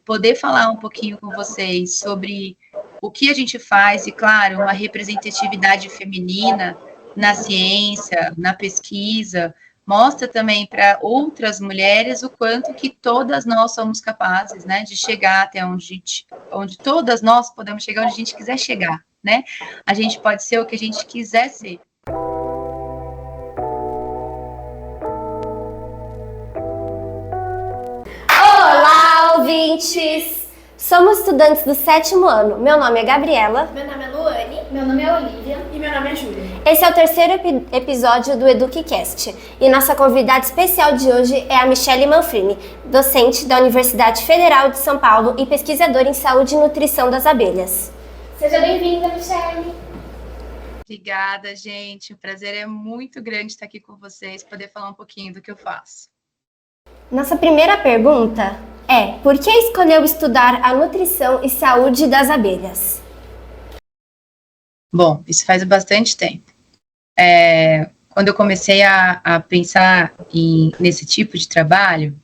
poder falar um pouquinho com vocês sobre o que a gente faz e, claro, uma representatividade feminina na ciência, na pesquisa, mostra também para outras mulheres o quanto que todas nós somos capazes, né, de chegar até onde todas nós podemos chegar, onde a gente quiser chegar, né? A gente pode ser o que a gente quiser ser. Olá, ouvintes! Somos estudantes do 7º ano. Meu nome é Gabriela. Meu nome é Luane. Meu nome é Olivia. E meu nome é Júlia. Esse é o terceiro episódio do EduqueCast. E nossa convidada especial de hoje é a Michele Manfrini, docente da Universidade Federal de São Paulo e pesquisadora em saúde e nutrição das abelhas. Seja bem-vinda, Michele. Obrigada, gente. O prazer é muito grande estar aqui com vocês, poder falar um pouquinho do que eu faço. Nossa primeira pergunta é: por que escolheu estudar a nutrição e saúde das abelhas? Bom, isso faz bastante tempo. Quando eu comecei a pensar nesse tipo de trabalho,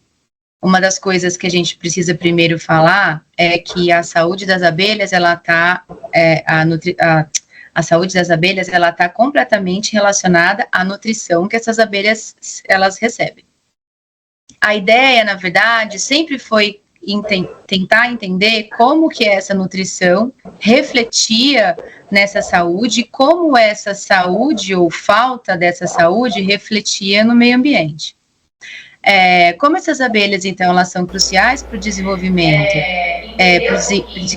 uma das coisas que a gente precisa primeiro falar é que a saúde das abelhas, a saúde das abelhas, ela está completamente relacionada à nutrição que essas abelhas, elas recebem. A ideia, na verdade, sempre foi tentar entender como que essa nutrição refletia nessa saúde, como essa saúde ou falta dessa saúde refletia no meio ambiente. Como essas abelhas, então, elas são cruciais para o desenvolvimento,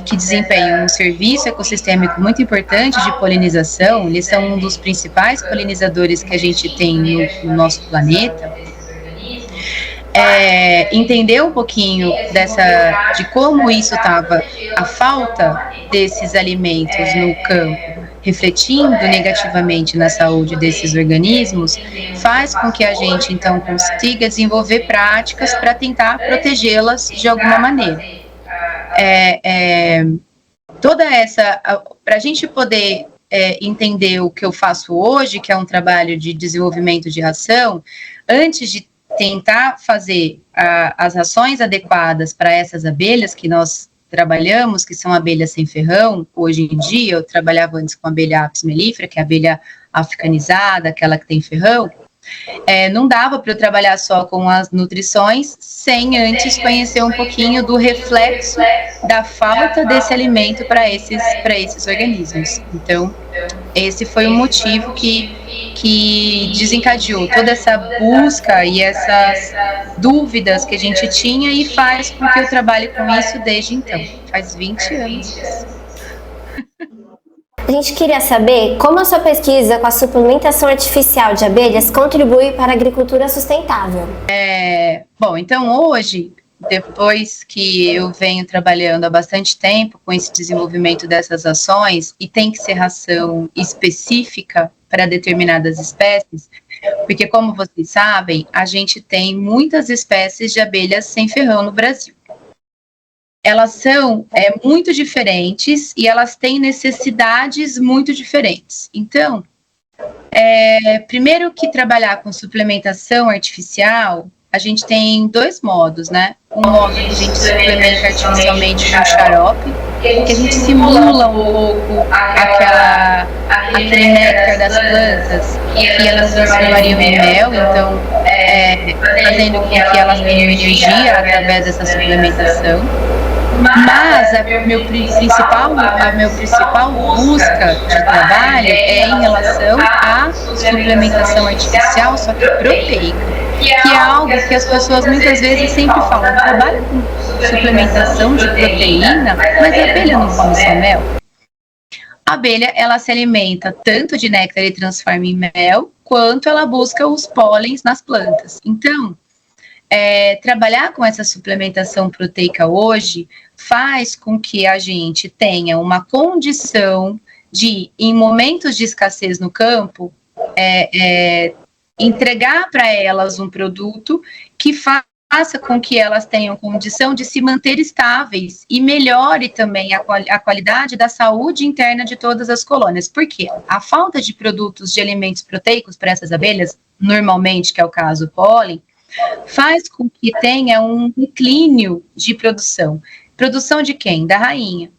que desempenham um serviço ecossistêmico muito importante de polinização, eles são um dos principais polinizadores que a gente tem no nosso planeta. Entender um pouquinho de como isso estava, a falta desses alimentos no campo, refletindo negativamente na saúde desses organismos, faz com que a gente, então, consiga desenvolver práticas para tentar protegê-las de alguma maneira. Para a gente poder entender o que eu faço hoje, que é um trabalho de desenvolvimento de ração, antes de tentar fazer as rações adequadas para essas abelhas que nós trabalhamos, que são abelhas sem ferrão. Hoje em dia, eu trabalhava antes com a abelha Apis mellifera, que é a abelha africanizada, aquela que tem ferrão. Não dava para eu trabalhar só com as nutrições sem antes conhecer um pouquinho do reflexo da falta desse alimento para esses organismos. Então, esse foi o motivo que desencadeou toda essa busca e essas dúvidas que a gente tinha e faz com que eu trabalhe com isso desde então. Faz 20 anos. A gente queria saber como a sua pesquisa com a suplementação artificial de abelhas contribui para a agricultura sustentável. Bom, então hoje, depois que eu venho trabalhando há bastante tempo com esse desenvolvimento dessas ações, e tem que ser ração específica para determinadas espécies, porque, como vocês sabem, a gente tem muitas espécies de abelhas sem ferrão no Brasil. Elas são muito diferentes e elas têm necessidades muito diferentes. Então, primeiro que trabalhar com suplementação artificial, a gente tem dois modos, né? Um modo que a gente suplementa artificialmente com xarope, que a gente simula um pouco aquele néctar das plantas, que elas transformariam em mel, então fazendo com que elas tenham energia através dessa suplementação. Mas a minha principal busca de trabalho é em relação à suplementação artificial, só que proteica, que é algo que as pessoas muitas vezes sempre falam: trabalha com suplementação de proteína, mas a abelha não come só mel. A abelha, ela se alimenta tanto de néctar e transforma em mel, quanto ela busca os pólens nas plantas. Então, trabalhar com essa suplementação proteica hoje faz com que a gente tenha uma condição de, em momentos de escassez no campo, entregar para elas um produto que faça com que elas tenham condição de se manter estáveis e melhore também a qualidade da saúde interna de todas as colônias. Por quê? A falta de produtos de alimentos proteicos para essas abelhas, normalmente, que é o caso pólen, faz com que tenha um declínio de produção. Produção de quem? Da rainha.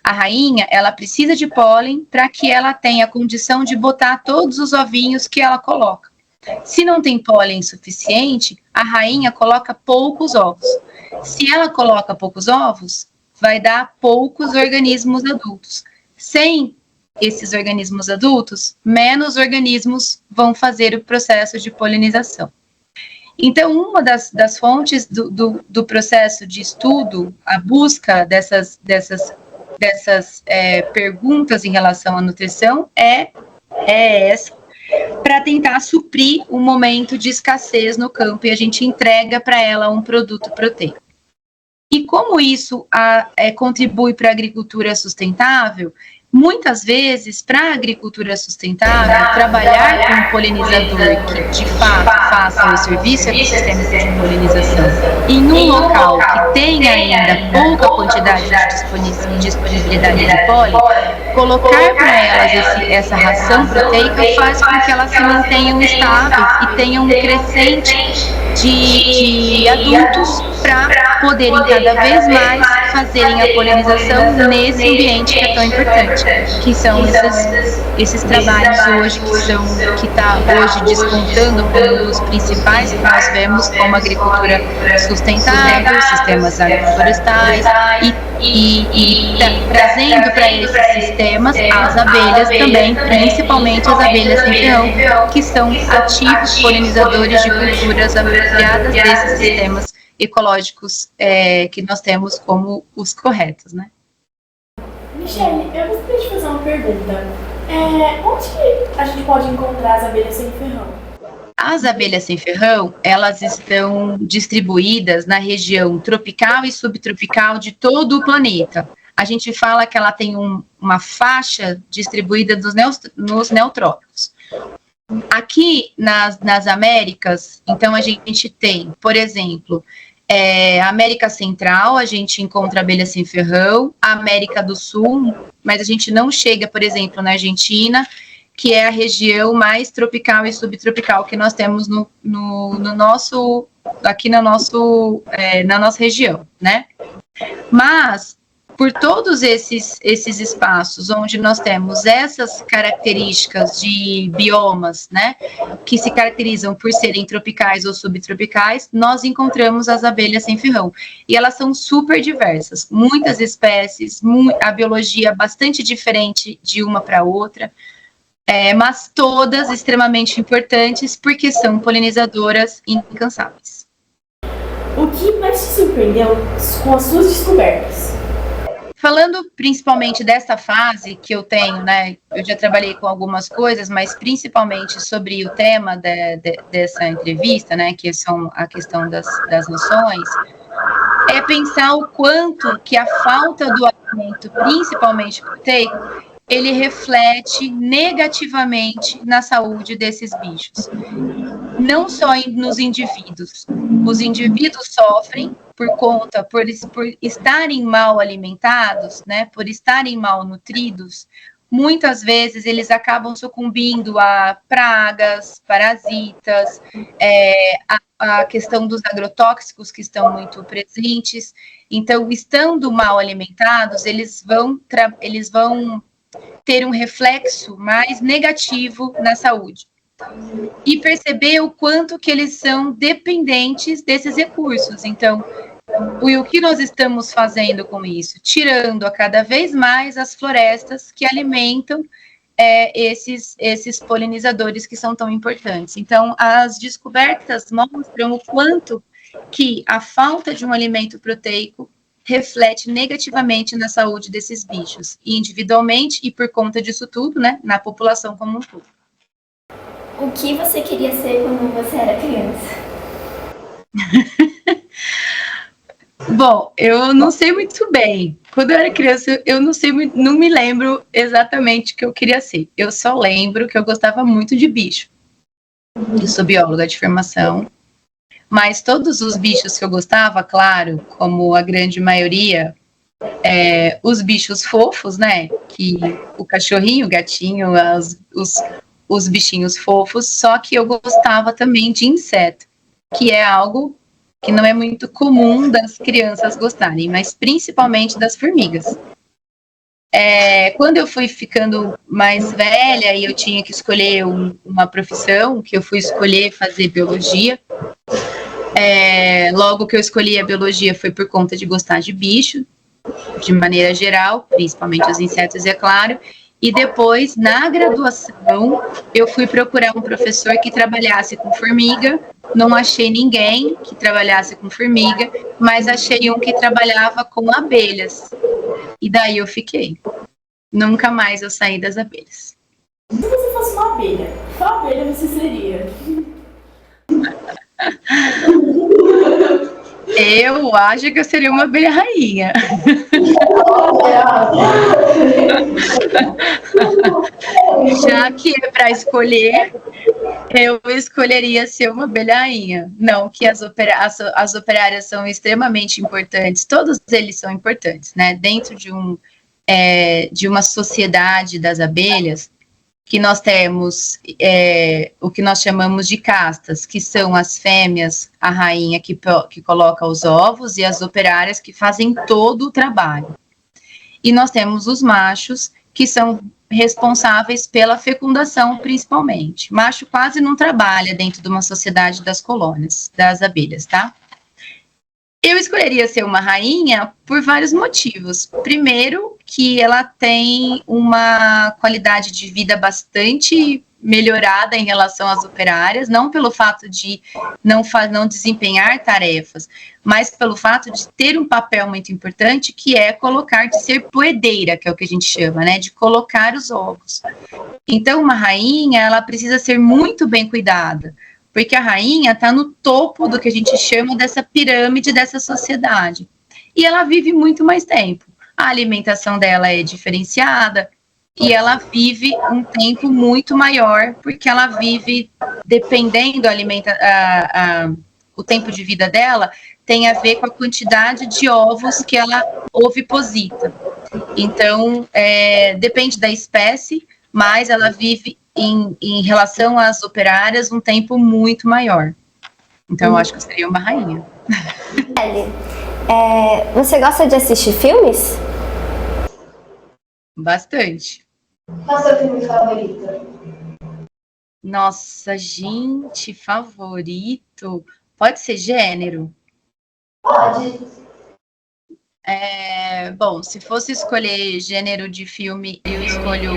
A rainha, ela precisa de pólen para que ela tenha a condição de botar todos os ovinhos que ela coloca. Se não tem pólen suficiente, a rainha coloca poucos ovos. Se ela coloca poucos ovos, vai dar poucos organismos adultos. Sem esses organismos adultos, menos organismos vão fazer o processo de polinização. Então, uma das fontes do processo de estudo, a busca dessas perguntas em relação à nutrição é essa, para tentar suprir um momento de escassez no campo e a gente entrega para ela um produto proteico. E como isso contribui para a agricultura sustentável, muitas vezes, para a agricultura sustentável, trabalhar com um polinizador que, de fato, faça o serviço ecossistêmico de polinização em um local que tenha ainda pouca quantidade de disponibilidade de pólen, colocar para elas essa ração proteica faz com que elas se mantenham estáveis e tenham um crescente de adultos para poderem cada vez mais fazerem a polinização nesse ambiente que é tão importante, que são esses trabalhos hoje que está hoje despontando como os principais que nós vemos como agricultura sustentável, sistemas agroflorestais e trazendo para esses sistemas as abelhas também, principalmente as abelhas sem ferrão, que são ativos polinizadores de culturas apropriadas desses sistemas ecológicos que nós temos como os corretos, né? Michele, eu gostaria de fazer uma pergunta. Onde a gente pode encontrar as abelhas sem ferrão? As abelhas sem ferrão, elas estão distribuídas na região tropical e subtropical de todo o planeta. A gente fala que ela tem uma faixa distribuída nos neotrópicos. Aqui nas Américas, então a gente tem, por exemplo, América Central, a gente encontra abelha sem ferrão, América do Sul, mas a gente não chega, por exemplo, na Argentina, que é a região mais tropical e subtropical que nós temos aqui na nossa região, né? Mas por todos esses espaços onde nós temos essas características de biomas, né, que se caracterizam por serem tropicais ou subtropicais, nós encontramos as abelhas sem ferrão. E elas são super diversas, muitas espécies, a biologia bastante diferente de uma para outra, mas todas extremamente importantes porque são polinizadoras incansáveis. O que mais te surpreendeu com as suas descobertas? Falando principalmente dessa fase que eu tenho, né, eu já trabalhei com algumas coisas, mas principalmente sobre o tema dessa entrevista, né, que são a questão das nações, é pensar o quanto que a falta do alimento, principalmente proteico, ele reflete negativamente na saúde desses bichos. Não só nos indivíduos. Os indivíduos sofrem por estarem mal alimentados, né, por estarem mal nutridos. Muitas vezes eles acabam sucumbindo a pragas, parasitas, a questão dos agrotóxicos que estão muito presentes. Então, estando mal alimentados, eles vão ter um reflexo mais negativo na saúde. E perceber o quanto que eles são dependentes desses recursos. Então, o que nós estamos fazendo com isso? Tirando a cada vez mais as florestas que alimentam esses polinizadores que são tão importantes. Então, as descobertas mostram o quanto que a falta de um alimento proteico reflete negativamente na saúde desses bichos, individualmente e por conta disso tudo, né, na população como um todo. O que você queria ser quando você era criança? Bom, eu não sei muito bem. Quando eu era criança, eu não me lembro exatamente o que eu queria ser. Eu só lembro que eu gostava muito de bicho. Eu sou bióloga de formação. Mas todos os bichos que eu gostava, claro, como a grande maioria, os bichos fofos, né? Que o cachorrinho, o gatinho, os bichinhos fofos, só que eu gostava também de inseto. que é algo que não é muito comum das crianças gostarem, mas principalmente das formigas. Quando eu fui ficando mais velha e eu tinha que escolher uma profissão, que eu fui escolher fazer biologia, logo que eu escolhi a biologia foi por conta de gostar de bicho, de maneira geral, principalmente os insetos, é claro. E depois, na graduação, eu fui procurar um professor que trabalhasse com formiga. Não achei ninguém que trabalhasse com formiga, mas achei um que trabalhava com abelhas. E daí eu fiquei. Nunca mais eu saí das abelhas. Se você fosse uma abelha, qual abelha você seria? Eu acho que eu seria uma abelha rainha. Já que é para escolher, eu escolheria ser uma abelha rainha. Não que as operárias são extremamente importantes, todos eles são importantes, né? Dentro de uma sociedade das abelhas, que nós temos o que nós chamamos de castas, que são as fêmeas, a rainha que coloca os ovos, e as operárias que fazem todo o trabalho. E nós temos os machos, que são responsáveis pela fecundação, principalmente. Macho quase não trabalha dentro de uma sociedade das colônias, das abelhas, tá? Eu escolheria ser uma rainha por vários motivos. Primeiro, que ela tem uma qualidade de vida bastante melhorada em relação às operárias, não pelo fato de não desempenhar tarefas, mas pelo fato de ter um papel muito importante, que é de ser poedeira, que é o que a gente chama, né, de colocar os ovos. Então, uma rainha, ela precisa ser muito bem cuidada, porque a rainha está no topo do que a gente chama dessa pirâmide dessa sociedade. E ela vive muito mais tempo. A alimentação dela é diferenciada e ela vive um tempo muito maior, porque ela vive, dependendo o tempo de vida dela, tem a ver com a quantidade de ovos que ela oviposita. Então, depende da espécie, mas ela vive em relação às operárias, um tempo muito maior. Então, eu acho que eu seria uma rainha. Você gosta de assistir filmes? Bastante. Qual é o seu filme favorito? Nossa, gente, favorito? Pode ser gênero? Pode. Bom, se fosse escolher gênero de filme, eu escolho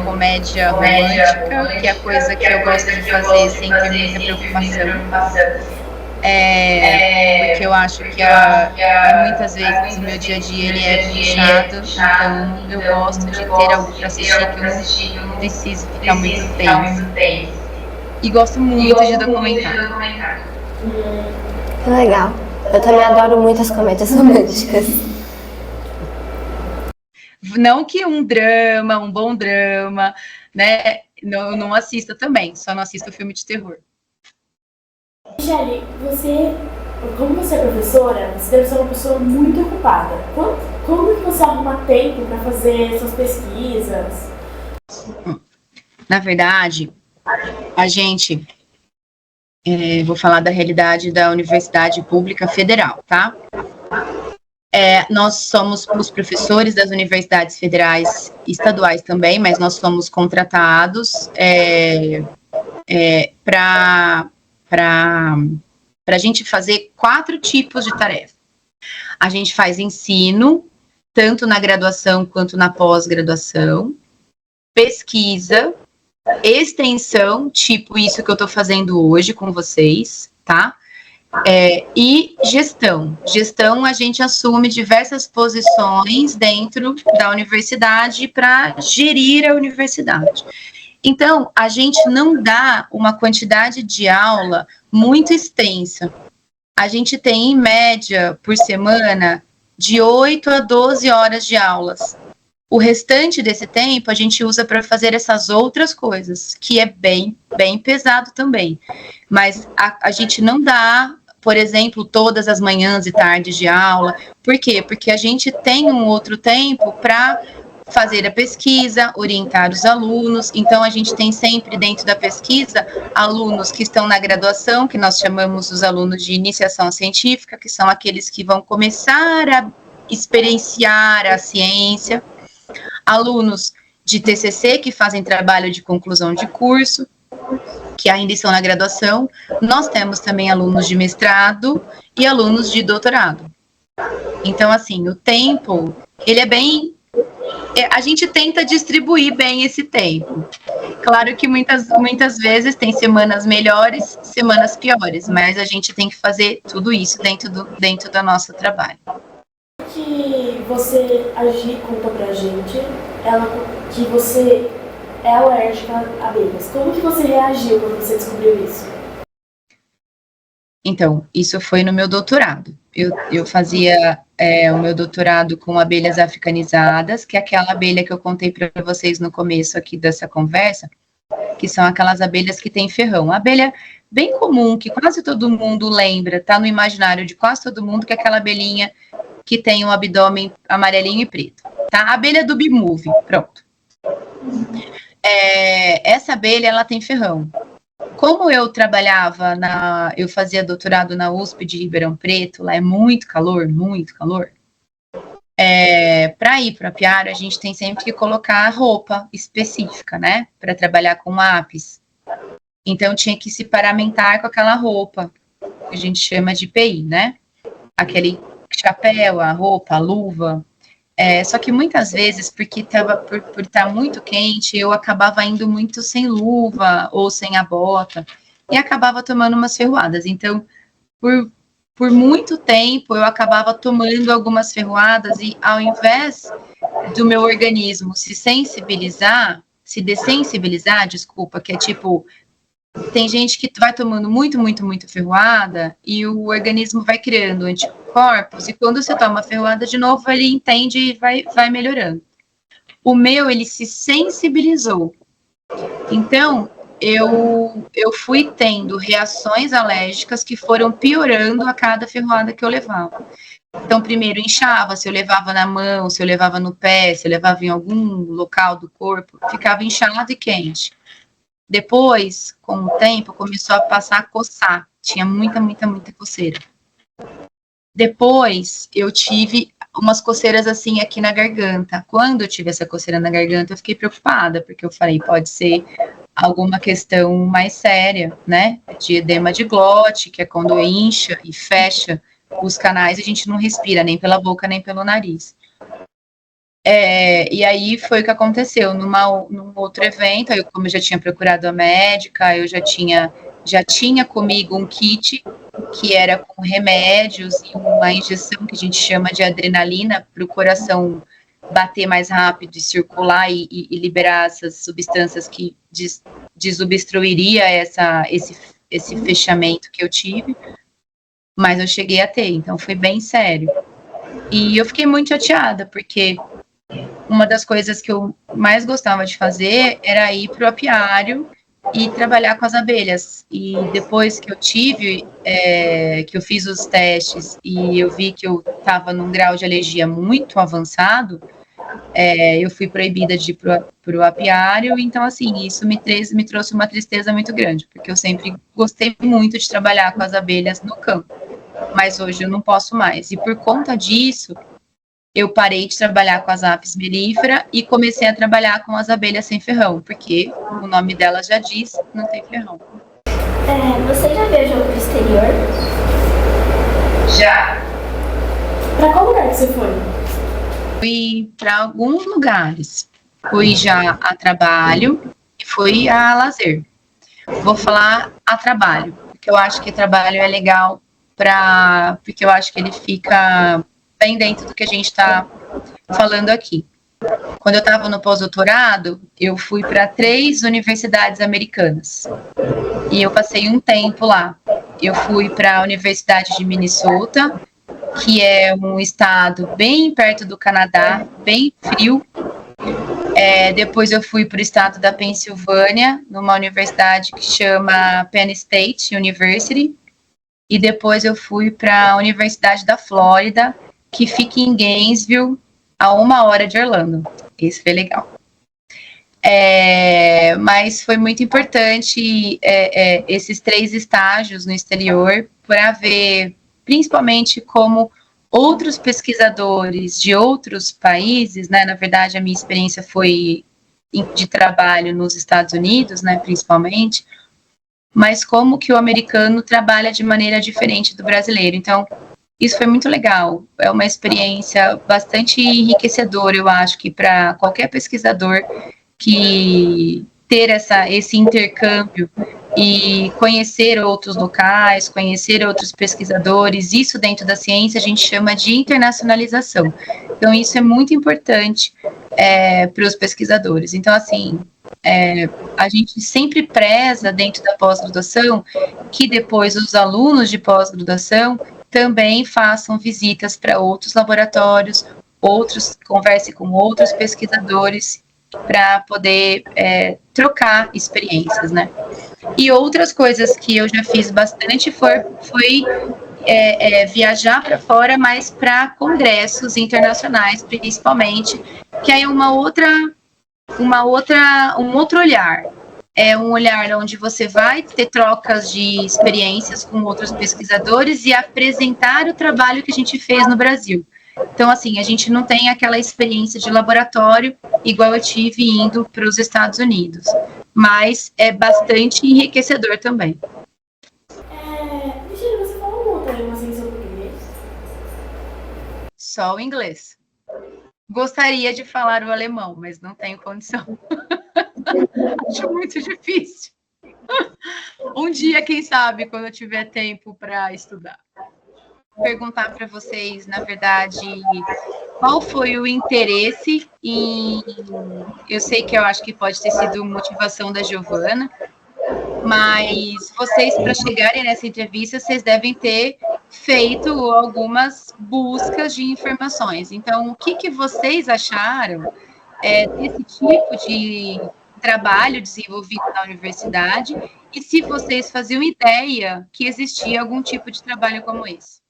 comédia romântica, que é a coisa que eu gosto de fazer sem ter muita preocupação. Porque eu acho que muitas vezes o meu dia a dia ele é puxado, então eu gosto de ter algo para assistir que eu não preciso ficar muito tempo. E gosto muito de documentário. Legal. Eu também adoro muitas comédias românticas. Não que um bom drama, né? Não assista também, só não assisto filme de terror. Michele, como você é professora, você deve ser uma pessoa muito ocupada. Como que você arruma tempo para fazer suas pesquisas? Na verdade, a gente... vou falar da realidade da Universidade Pública Federal, tá? Nós somos os professores das universidades federais estaduais também, mas nós somos contratados para a gente fazer 4 tipos de tarefa. A gente faz ensino, tanto na graduação quanto na pós-graduação, pesquisa, extensão, tipo isso que eu estou fazendo hoje com vocês, tá? E gestão. Gestão, a gente assume diversas posições dentro da universidade para gerir a universidade. Então, a gente não dá uma quantidade de aula muito extensa. A gente tem, em média, por semana, de 8 a 12 horas de aulas. O restante desse tempo a gente usa para fazer essas outras coisas, que é bem pesado também. Mas a gente não dá, por exemplo, todas as manhãs e tardes de aula. Por quê? Porque a gente tem um outro tempo para fazer a pesquisa, orientar os alunos. Então, a gente tem sempre dentro da pesquisa alunos que estão na graduação, que nós chamamos os alunos de iniciação científica, que são aqueles que vão começar a experienciar a ciência, alunos de TCC, que fazem trabalho de conclusão de curso, que ainda estão na graduação. Nós temos também alunos de mestrado e alunos de doutorado. Então, assim, o tempo, ele é bem... A gente tenta distribuir bem esse tempo. Claro que muitas vezes tem semanas melhores, semanas piores, mas a gente tem que fazer tudo isso dentro do nosso trabalho. Que você agir conta pra gente, que você é alérgica a abelhas. Como que você reagiu quando você descobriu isso? Então, isso foi no meu doutorado. Eu fazia o meu doutorado com abelhas africanizadas, que é aquela abelha que eu contei para vocês no começo aqui dessa conversa, que são aquelas abelhas que têm ferrão. A abelha bem comum, que quase todo mundo lembra, tá no imaginário de quase todo mundo, que é aquela abelhinha que tem um abdômen amarelinho e preto. Tá? A abelha do Bimove, pronto. Essa abelha, ela tem ferrão. Como eu eu fazia doutorado na USP de Ribeirão Preto, lá é muito calor, para ir para o apiário, a gente tem sempre que colocar roupa específica, né, para trabalhar com apis. Então, tinha que se paramentar com aquela roupa, que a gente chama de EPI, né, aquele chapéu, a roupa, a luva. Só que muitas vezes, porque por estar muito quente, eu acabava indo muito sem luva ou sem a bota e acabava tomando umas ferroadas. Então, por muito tempo, eu acabava tomando algumas ferroadas e ao invés do meu organismo se dessensibilizar, desculpa, que é tipo, tem gente que vai tomando muito ferroada e o organismo vai criando anticorpos e quando você toma ferroada de novo, ele entende e vai melhorando. O meu, ele se sensibilizou. Então, eu fui tendo reações alérgicas que foram piorando a cada ferroada que eu levava. Então, primeiro inchava, se eu levava na mão, se eu levava no pé, se eu levava em algum local do corpo, ficava inchado e quente. Depois, com o tempo, começou a passar a coçar. Tinha muita coceira. Depois, eu tive umas coceiras assim aqui na garganta. Quando eu tive essa coceira na garganta, eu fiquei preocupada, porque eu falei, pode ser alguma questão mais séria, né? De edema de glote, que é quando incha e fecha os canais, a gente não respira nem pela boca, nem pelo nariz. E aí foi o que aconteceu, num outro evento, como eu já tinha procurado a médica, eu já tinha comigo um kit, que era com remédios e uma injeção que a gente chama de adrenalina, para o coração bater mais rápido e circular e liberar essas substâncias que desobstruiria esse fechamento que eu tive, mas eu cheguei a ter, então foi bem sério. E eu fiquei muito chateada, porque uma das coisas que eu mais gostava de fazer era ir para o apiário e trabalhar com as abelhas. E depois que que eu fiz os testes e eu vi que eu estava num grau de alergia muito avançado, eu fui proibida de ir para o apiário. Então, assim, isso me trouxe uma tristeza muito grande, porque eu sempre gostei muito de trabalhar com as abelhas no campo. Mas hoje eu não posso mais. E por conta disso, eu parei de trabalhar com as apis mellifera e comecei a trabalhar com as abelhas sem ferrão, porque o nome delas já diz, não tem ferrão. Você já viajou para o exterior? Já. Para qual lugar que você foi? Fui para alguns lugares. Fui já a trabalho e fui a lazer. Vou falar a trabalho, porque eu acho que trabalho é legal, porque eu acho que ele fica bem dentro do que a gente está falando aqui. Quando eu estava no pós-doutorado, eu fui para 3 universidades americanas. E eu passei um tempo lá. Eu fui para a Universidade de Minnesota, que é um estado bem perto do Canadá, bem frio. Depois eu fui para o estado da Pensilvânia, numa universidade que chama Penn State University. E depois eu fui para a Universidade da Flórida, que fica em Gainesville, a 1 hora de Orlando. Esse foi legal. Mas foi muito importante esses 3 estágios no exterior para ver, principalmente, como outros pesquisadores de outros países, né? Na verdade, a minha experiência foi de trabalho nos Estados Unidos, né, principalmente, mas como que o americano trabalha de maneira diferente do brasileiro. Então, isso foi muito legal. É uma experiência bastante enriquecedora, eu acho, que para qualquer pesquisador que ter esse intercâmbio e conhecer outros locais, conhecer outros pesquisadores, isso dentro da ciência a gente chama de internacionalização. Então, isso é muito importante para os pesquisadores. Então, assim, a gente sempre preza dentro da pós-graduação que depois os alunos de pós-graduação também façam visitas para outros laboratórios, conversem com outros pesquisadores para poder trocar experiências, né? E outras coisas que eu já fiz bastante foi viajar para fora, mas para congressos internacionais, principalmente, que aí um outro olhar. É um olhar onde você vai ter trocas de experiências com outros pesquisadores e apresentar o trabalho que a gente fez no Brasil. Então, assim, a gente não tem aquela experiência de laboratório igual eu tive indo para os Estados Unidos, mas é bastante enriquecedor também. Michele, você fala uma outra língua sem ser o português? Só o inglês. Gostaria de falar o alemão, mas não tenho condição. Acho muito difícil. Um dia, quem sabe, quando eu tiver tempo para estudar. Perguntar para vocês, na verdade, qual foi o interesse em... Eu sei que eu acho que pode ter sido motivação da Giovana, mas vocês, para chegarem nessa entrevista, vocês devem ter feito algumas buscas de informações. Então, o que vocês acharam desse tipo de trabalho desenvolvido na universidade e se vocês faziam ideia que existia algum tipo de trabalho como esse?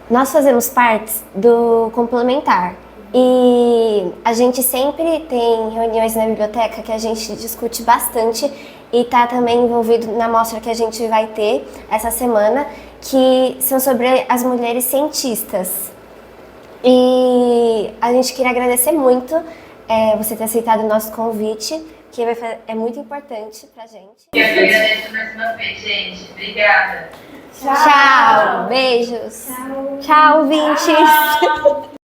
Nós fazemos parte do complementar e a gente sempre tem reuniões na biblioteca que a gente discute bastante e está também envolvido na mostra que a gente vai ter essa semana, que são sobre as mulheres cientistas. E a gente queria agradecer muito você ter aceitado o nosso convite, que é muito importante pra gente. Eu agradeço mais uma vez, gente. Obrigada. Tchau, beijos. Tchau, ouvintes.